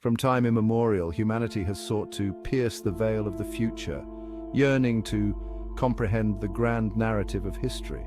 From time immemorial, humanity has sought to pierce the veil of the future, yearning to comprehend the grand narrative of history.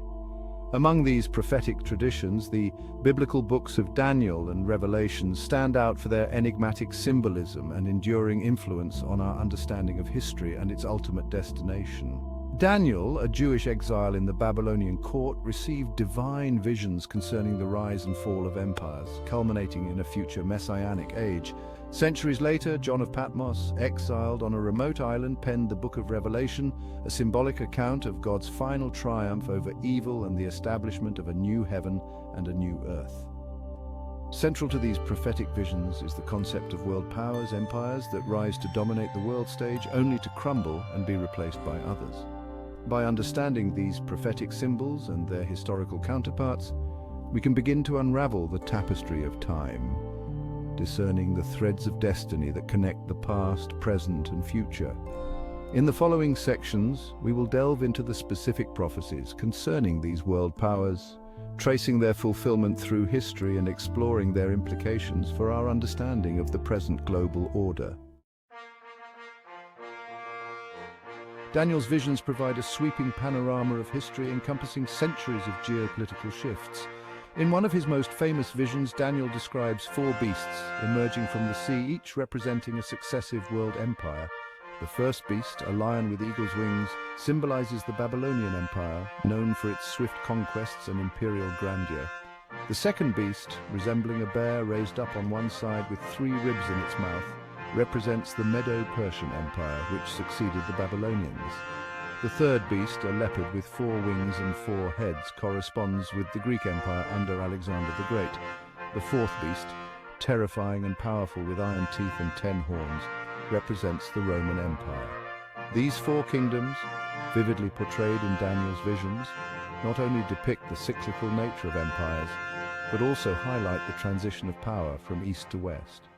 Among these prophetic traditions, the biblical books of Daniel and Revelation stand out for their enigmatic symbolism and enduring influence on our understanding of history and its ultimate destination. Daniel, a Jewish exile in the Babylonian court, received divine visions concerning the rise and fall of empires, culminating in a future messianic age. Centuries later, John of Patmos, exiled on a remote island, penned the Book of Revelation, a symbolic account of God's final triumph over evil and the establishment of a new heaven and a new earth. Central to these prophetic visions is the concept of world powers, empires that rise to dominate the world stage only to crumble and be replaced by others. By understanding these prophetic symbols and their historical counterparts, we can begin to unravel the tapestry of time, discerning the threads of destiny that connect the past, present, and future. In the following sections, we will delve into the specific prophecies concerning these world powers, tracing their fulfillment through history and exploring their implications for our understanding of the present global order. Daniel's visions provide a sweeping panorama of history encompassing centuries of geopolitical shifts. In one of his most famous visions, Daniel describes four beasts emerging from the sea, each representing a successive world empire. The first beast, a lion with eagle's wings, symbolizes the Babylonian Empire, known for its swift conquests and imperial grandeur. The second beast, resembling a bear raised up on one side with three ribs in its mouth, represents the Medo-Persian Empire, which succeeded the Babylonians. The third beast, a leopard with four wings and four heads, corresponds with the Greek Empire under Alexander the Great. The fourth beast, terrifying and powerful with iron teeth and 10 horns, represents the Roman Empire. These four kingdoms, vividly portrayed in Daniel's visions, not only depict the cyclical nature of empires, but also highlight the transition of power from east to west.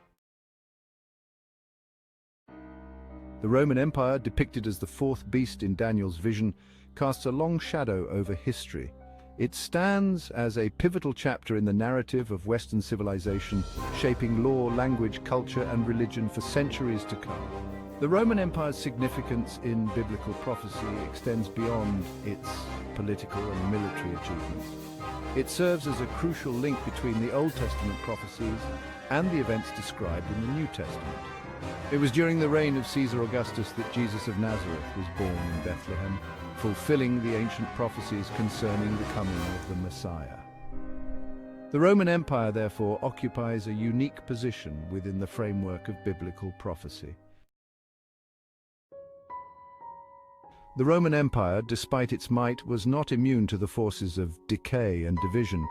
The Roman Empire, depicted as the fourth beast in Daniel's vision, casts a long shadow over history. It stands as a pivotal chapter in the narrative of Western civilization, shaping law, language, culture, and religion for centuries to come. The Roman Empire's significance in biblical prophecy extends beyond its political and military achievements. It serves as a crucial link between the Old Testament prophecies and the events described in the New Testament. It was during the reign of Caesar Augustus that Jesus of Nazareth was born in Bethlehem, fulfilling the ancient prophecies concerning the coming of the Messiah. The Roman Empire, therefore, occupies a unique position within the framework of biblical prophecy. The Roman Empire, despite its might, was not immune to the forces of decay and division.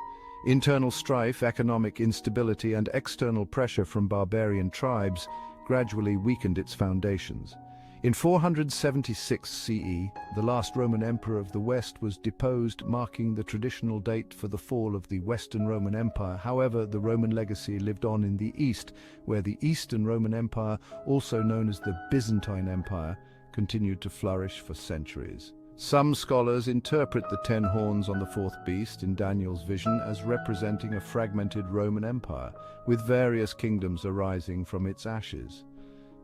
Internal strife, economic instability, and external pressure from barbarian tribes gradually weakened its foundations. In 476 CE, the last Roman emperor of the West was deposed, marking the traditional date for the fall of the Western Roman Empire. However, the Roman legacy lived on in the East, where the Eastern Roman Empire, also known as the Byzantine Empire, continued to flourish for centuries. Some scholars interpret the 10 horns on the fourth beast in Daniel's vision as representing a fragmented Roman Empire, with various kingdoms arising from its ashes.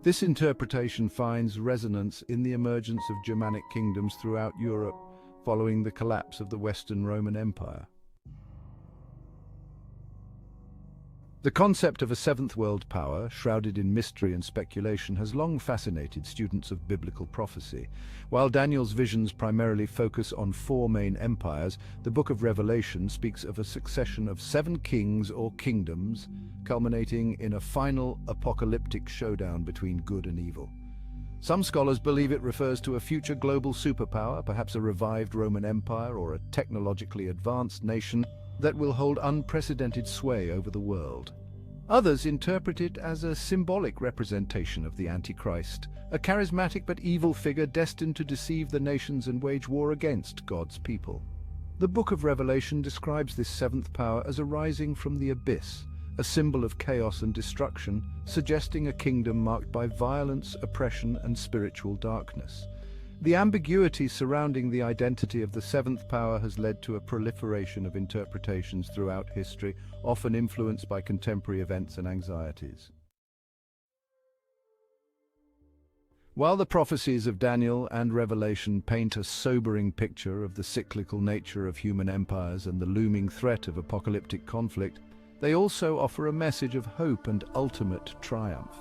This interpretation finds resonance in the emergence of Germanic kingdoms throughout Europe following the collapse of the Western Roman Empire. The concept of a seventh world power, shrouded in mystery and speculation, has long fascinated students of biblical prophecy. While Daniel's visions primarily focus on four main empires, the Book of Revelation speaks of a succession of 7 kings or kingdoms, culminating in a final apocalyptic showdown between good and evil. Some scholars believe it refers to a future global superpower, perhaps a revived Roman Empire or a technologically advanced nation that will hold unprecedented sway over the world. Others interpret it as a symbolic representation of the Antichrist, a charismatic but evil figure destined to deceive the nations and wage war against God's people. The Book of Revelation describes this seventh power as arising from the abyss, a symbol of chaos and destruction, suggesting a kingdom marked by violence, oppression, and spiritual darkness. The ambiguity surrounding the identity of the seventh power has led to a proliferation of interpretations throughout history, often influenced by contemporary events and anxieties. While the prophecies of Daniel and Revelation paint a sobering picture of the cyclical nature of human empires and the looming threat of apocalyptic conflict, they also offer a message of hope and ultimate triumph.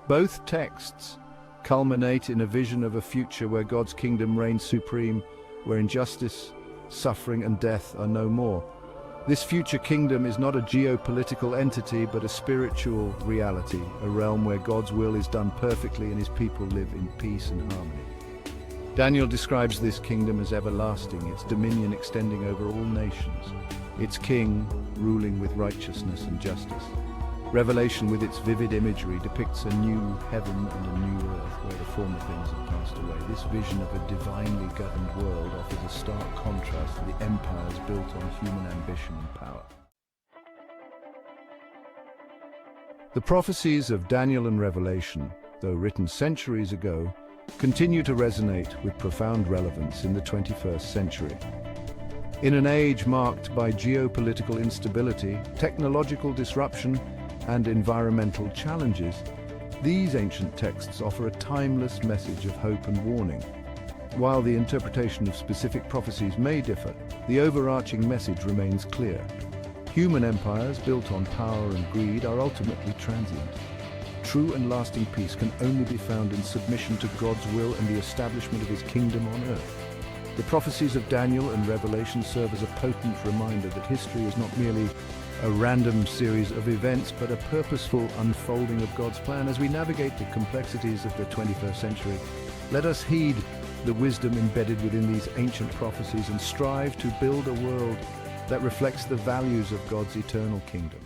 Both texts culminate in a vision of a future where God's kingdom reigns supreme, where injustice, suffering, and death are no more. This future kingdom is not a geopolitical entity, but a spiritual reality, a realm where God's will is done perfectly and his people live in peace and harmony. Daniel describes this kingdom as everlasting, its dominion extending over all nations, its king ruling with righteousness and justice. Revelation, with its vivid imagery, depicts a new heaven and a new earth where the former things have passed away. This vision of a divinely governed world offers a stark contrast to the empires built on human ambition and power. The prophecies of Daniel and Revelation, though written centuries ago, continue to resonate with profound relevance in the 21st century. In an age marked by geopolitical instability, technological disruption, and environmental challenges, these ancient texts offer a timeless message of hope and warning. While the interpretation of specific prophecies may differ, the overarching message remains clear. Human empires built on power and greed are ultimately transient. True and lasting peace can only be found in submission to God's will and the establishment of his kingdom on earth. The prophecies of Daniel and Revelation serve as a potent reminder that history is not merely a random series of events, but a purposeful unfolding of God's plan. As we navigate the complexities of the 21st century, let us heed the wisdom embedded within these ancient prophecies and strive to build a world that reflects the values of God's eternal kingdom.